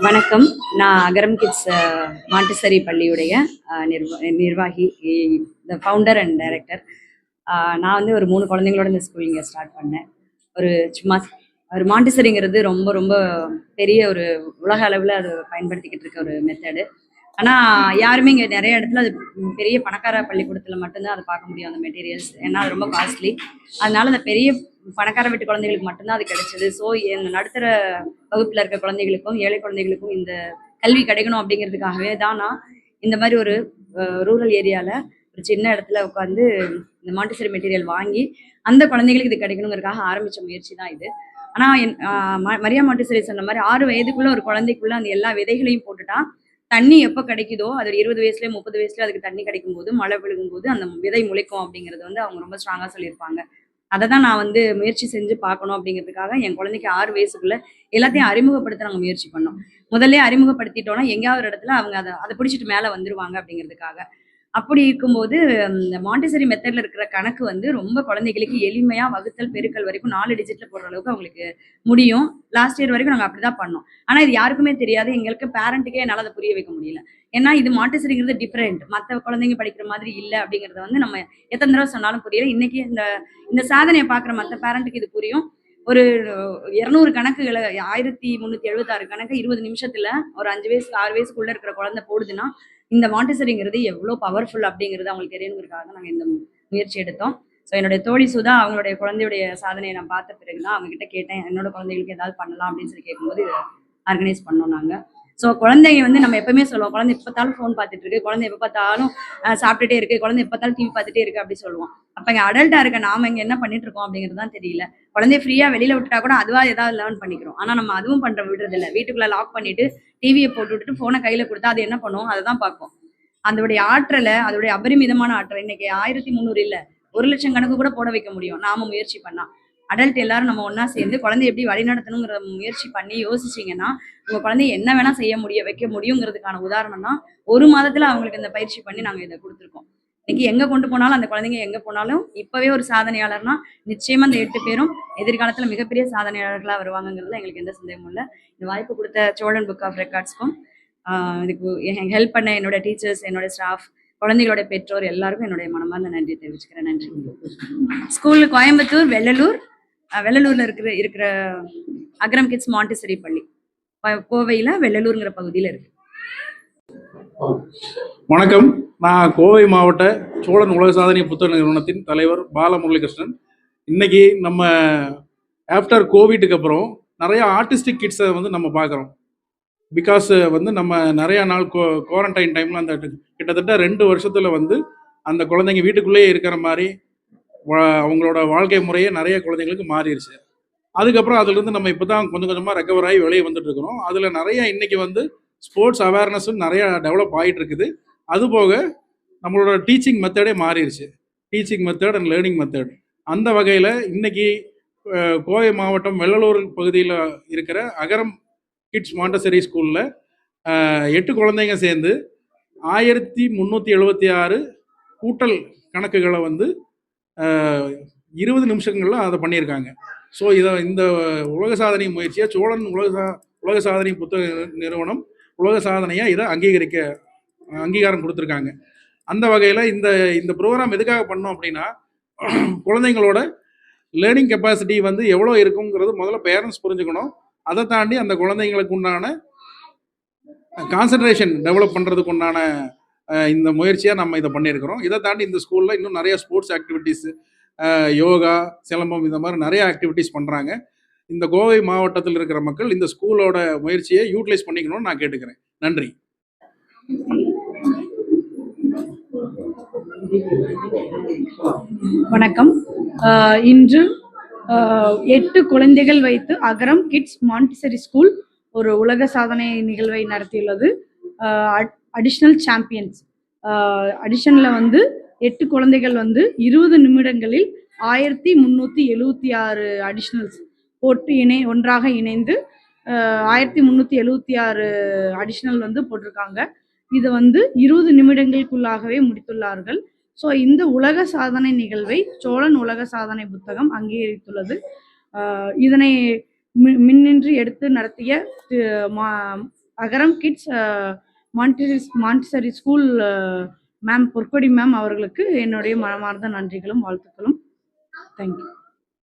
வணக்கம். நான் அகரம் kids Montessori பள்ளியுடைய நிர்வாகி, த ஃபவுண்டர் அண்ட் டைரக்டர். நான் வந்து ஒரு 3 குழந்தைங்களோட இந்த ஸ்கூல் இங்கே ஸ்டார்ட் பண்ணேன். ஒரு சும்மா ஒரு மாண்டசரிங்கிறது ரொம்ப ரொம்ப பெரிய ஒரு உலக அளவில் அது பயன்படுத்திக்கிட்டு இருக்க ஒரு மெத்தடு. ஆனால் யாருமே இங்கே நிறைய இடத்துல அது பெரிய பணக்கார பள்ளிக்கூடத்தில் மட்டும்தான் அதை பார்க்க முடியும் அந்த மெட்டீரியல்ஸ். ஏன்னா அது ரொம்ப காஸ்ட்லி. அதனால அந்த பெரிய பணக்கார வீட்டு குழந்தைகளுக்கு மட்டும்தான் அது கிடைச்சது. ஸோ எங்க நடுத்தர வகுப்புல இருக்க குழந்தைகளுக்கும் ஏழை குழந்தைகளுக்கும் இந்த கல்வி கிடைக்கணும் அப்படிங்கிறதுக்காகவே தான் நான் இந்த மாதிரி ஒரு ரூரல் ஏரியால ஒரு சின்ன இடத்துல உட்காந்து இந்த மாண்டிசரி மெட்டீரியல் வாங்கி அந்த குழந்தைகளுக்கு இது கிடைக்கணுங்கிறதுக்காக ஆரம்பிச்ச முயற்சி தான் இது. ஆனா மரியா மாண்டிசரி சொன்ன மாதிரி 6 வயதுக்குள்ள ஒரு குழந்தைக்குள்ள அந்த எல்லா விதைகளையும் போட்டுட்டா தண்ணி எப்போ கிடைக்குதோ அது 20 வயசுல 30 வயசுல அதுக்கு தண்ணி கிடைக்கும் போது மழை விழுகும் போது அந்த விதை முளைக்கும் அப்படிங்கிறது வந்து அவங்க ரொம்ப ஸ்ட்ராங்கா சொல்லியிருப்பாங்க. அதை தான் நான் வந்து முயற்சி செஞ்சு பார்க்கணும் அப்படிங்கிறதுக்காக என் குழந்தைக்கு 6 வயசுக்குள்ள எல்லாத்தையும் அறிமுகப்படுத்த நாங்கள் முயற்சி பண்ணோம். முதல்ல அறிமுகப்படுத்திட்டோம்னா எங்கேயாவது ஒரு இடத்துல அவங்க அதை பிடிச்சிட்டு மேலே வந்துருவாங்க அப்படிங்கிறதுக்காக. அப்படி இருக்கும்போது இந்த மாண்டிசரி மெத்தட்ல இருக்கிற கணக்கு வந்து ரொம்ப குழந்தைகளுக்கு எளிமையா வகுத்தல் பெருக்கல் வரைக்கும் 4 டிஜிட்ல போடுற அளவுக்கு அவங்களுக்கு முடியும். லாஸ்ட் இயர் வரைக்கும் நாங்கள் அப்படிதான் பண்ணோம். ஆனா இது யாருக்குமே தெரியாது. எங்களுக்கு பேரண்ட்டுக்கே என்னால் அதை புரிய வைக்க முடியல. ஏன்னா இது மாண்டிசரிங்கிறது டிஃப்ரெண்ட். மற்ற குழந்தைங்க படிக்கிற மாதிரி இல்லை அப்படிங்கிறத வந்து நம்ம எத்தனை தடவை சொன்னாலும் புரியல. இன்னைக்கு இந்த இந்த சாதனையை பார்க்குற மற்ற பேரண்ட்டுக்கு இது புரியும். ஒரு 200 கணக்குகளை 1376 கணக்கு 20 நிமிஷத்துல ஒரு 5 வயசு 6 வயசுக்குள்ள இருக்கிற குழந்தை போடுதுன்னா இந்த மாண்டிசரிங்கிறது எவ்வளோ பவர்ஃபுல் அப்படிங்கிறது அவங்களுக்கு தெரியணுங்கிறதுக்காக தான் நாங்கள் இந்த முயற்சி எடுத்தோம். ஸோ என்னுடைய தோழி சுதா அவங்களுடைய குழந்தையுடைய சாதனையை நான் பார்த்த பிறகுதான் அவங்க கிட்ட கேட்டேன், என்னோட குழந்தைகளுக்கு ஏதாவது பண்ணலாம் அப்படின்னு சொல்லி கேட்கும்போது ஆர்கனைஸ் பண்ணோம் நாங்கள். ஸோ குழந்தைங்க வந்து நம்ம எப்பவுமே சொல்லுவோம், குழந்தை எப்போ பார்த்தாலும் ஃபோன் பார்த்துட்டு இருக்கு, குழந்தை எப்போ பார்த்தாலும் சாப்பிட்டுட்டே இருக்கு, குழந்தை எப்போ பார்த்தாலும் டிவி பார்த்துட்டே இருக்கு அப்படி சொல்லுவோம். அப்போ இங்கே அடல்ட்டா இருக்க நாம இங்கே என்ன பண்ணிட்டு இருக்கோம் அப்படிங்கிறது தான் தெரியல. குழந்தைய ஃப்ரீயா வெளியில விட்டுட்டா கூட அதுவா ஏதாவது லேர்ன் பண்ணிக்கிறோம். ஆனா நம்ம அதுவும் விடுறது இல்லை. வீட்டுக்குள்ள லாக் பண்ணிட்டு டிவியை போட்டு விட்டுட்டு போனை கையில கொடுத்தா அது என்ன பண்ணும், அதை தான் பார்க்கும். அதோடைய ஆற்றலை, அதோடைய அபரிமிதமான ஆற்றல் இன்னைக்கு 1300 இல்ல 1,00,000 கணக்கு கூட போட வைக்க முடியும் நாம முயற்சி பண்ணா. அடல்ட் எல்லாரும் நம்ம ஒன்னா சேர்ந்து குழந்தைய எப்படி வழிநடத்தணுங்கிற முயற்சி பண்ணி யோசிச்சீங்கன்னா உங்க குழந்தைய என்ன வேணா செய்ய முடியும் வைக்க முடியுங்கிறதுக்கான உதாரணம் தான் 1 மாதத்துல அவங்களுக்கு இந்த பயிற்சி பண்ணி நாங்க இதை கொடுத்துருக்கோம். இன்னைக்கு எங்க கொண்டு போனாலும் அந்த குழந்தைங்க எங்க போனாலும் இப்பவே ஒரு சாதனையாளர்னா நிச்சயமா அந்த 8 பேரும் எதிர்காலத்துல மிகப்பெரிய சாதனையாளர்களா வருவாங்கிறதுல எங்களுக்கு எந்த சந்தேகமும் இல்லை. இந்த வாய்ப்பு கொடுத்த சோழன் புக் ஆஃப் ரெக்கார்ட்ஸ்க்கும் இதுக்கு ஹெல்ப் பண்ண என்னோட டீச்சர்ஸ், என்னோட ஸ்டாஃப், குழந்தைகளோட பெற்றோர் எல்லாருக்கும் என்னுடைய மனமார்ந்த நன்றி தெரிவிச்சுக்கிறேன். நன்றி. ஸ்கூல் கோயம்புத்தூர், வெள்ளலூர்ல இருக்கிற அகரம் கிட்ஸ் மாண்டிசரி பள்ளி கோவையில வெள்ளலூர்ங்கிற பகுதியில் இருக்கு. வணக்கம். நான் கோவை மாவட்ட சோழன் உலக சாதனை புத்தக நிறுவனத்தின் தலைவர் பாலமுரளிகிருஷ்ணன். இன்னைக்கு நம்ம ஆஃப்டர் கோவிட்டுக்கு அப்புறம் நிறைய ஆர்டிஸ்டிக் கிட்ஸை வந்து நம்ம பார்க்குறோம். பிகாஸ் வந்து நம்ம நிறையா நாள் குவாரண்டைன் டைமில் அந்த கிட்டத்தட்ட 2 வருஷத்தில் வந்து அந்த குழந்தைங்க வீட்டுக்குள்ளேயே இருக்கிற மாதிரி அவங்களோட வாழ்க்கை முறையே நிறைய குழந்தைங்களுக்கு மாறிடுச்சு. அதுக்கப்புறம் அதுலேருந்து நம்ம இப்போ தான் கொஞ்சம் கொஞ்சமாக ரெக்கவர் ஆகி வெளியே வந்துட்டு இருக்கிறோம். அதில் நிறைய இன்னைக்கு வந்து ஸ்போர்ட்ஸ் அவேர்னஸும் நிறையா டெவலப் ஆகிட்டு இருக்குது. அதுபோக நம்மளோட டீச்சிங் மெத்தடே மாறிடுச்சு. Teaching method and learning method. அந்த வகையில் இன்னைக்கு கோவை மாவட்டம் வெள்ளலூர் பகுதியில் இருக்கிற அகரம் கிட்ஸ் மாண்டசரி ஸ்கூலில் 8 குழந்தைங்க சேர்ந்து 1376 கூட்டல் கணக்குகளை வந்து 20 நிமிஷங்களில் அதை பண்ணியிருக்காங்க. ஸோ இந்த உலக சாதனை முயற்சியை சோழன் உலக சாதனை புத்தக நிறுவனம் உலக சாதனையாக இதை அங்கீகாரம் கொடுத்துருக்காங்க. அந்த வகையில் இந்த ப்ரோக்ராம் எதுக்காக பண்ணோம் அப்படின்னா, குழந்தைங்களோட லேர்னிங் கெப்பாசிட்டி வந்து எவ்வளோ இருக்குங்கிறது முதல்ல பேரண்ட்ஸ் புரிஞ்சுக்கணும். அதை தாண்டி அந்த குழந்தைங்களுக்கு உண்டான கான்சன்ட்ரேஷன் டெவலப் பண்ணுறதுக்கு உண்டான இந்த முயற்சியாக நம்ம இதை பண்ணியிருக்கிறோம். இதை தாண்டி இந்த ஸ்கூலில் இன்னும் நிறைய ஸ்போர்ட்ஸ் ஆக்டிவிட்டீஸு, யோகா, சிலம்பம், இந்த மாதிரி நிறைய ஆக்டிவிட்டீஸ் பண்ணுறாங்க. இந்த கோவை மாவட்டத்தில் இருக்கிற மக்கள் இந்த ஸ்கூலோட முயற்சியை யூட்டிலைஸ் பண்ணிக்கணும்னு நான் கேட்டுக்கிறேன். நன்றி. வணக்கம். இன்று 8 குழந்தைகள் வைத்து அகரம் கிட்ஸ் மாண்டிசரி ஸ்கூல் ஒரு உலக சாதனை நிகழ்வை நடத்தியுள்ளது. அடிஷ்னல் சாம்பியன்ஸ் அடிஷனில் வந்து 8 குழந்தைகள் வந்து 20 நிமிடங்களில் 1376 அடிஷ்னல்ஸ் போட்டு ஒன்றாக இணைந்து 1376 அடிஷ்னல் வந்து போட்டிருக்காங்க. இதை வந்து 20 நிமிடங்களுக்குள்ளாகவே முடித்துள்ளார்கள். ஸோ இந்த உலக சாதனை நிகழ்வை சோழன் உலக சாதனை புத்தகம் அங்கீகரித்துள்ளது. இதனை மின்னின்றி எடுத்து நடத்திய அகரம் கிட்ஸ் மாண்டிசரி ஸ்கூல் மேம் பொற்கொடி மேம் அவர்களுக்கு என்னுடைய மனமார்ந்த நன்றிகளும் வாழ்த்துக்களும். தேங்க்யூ.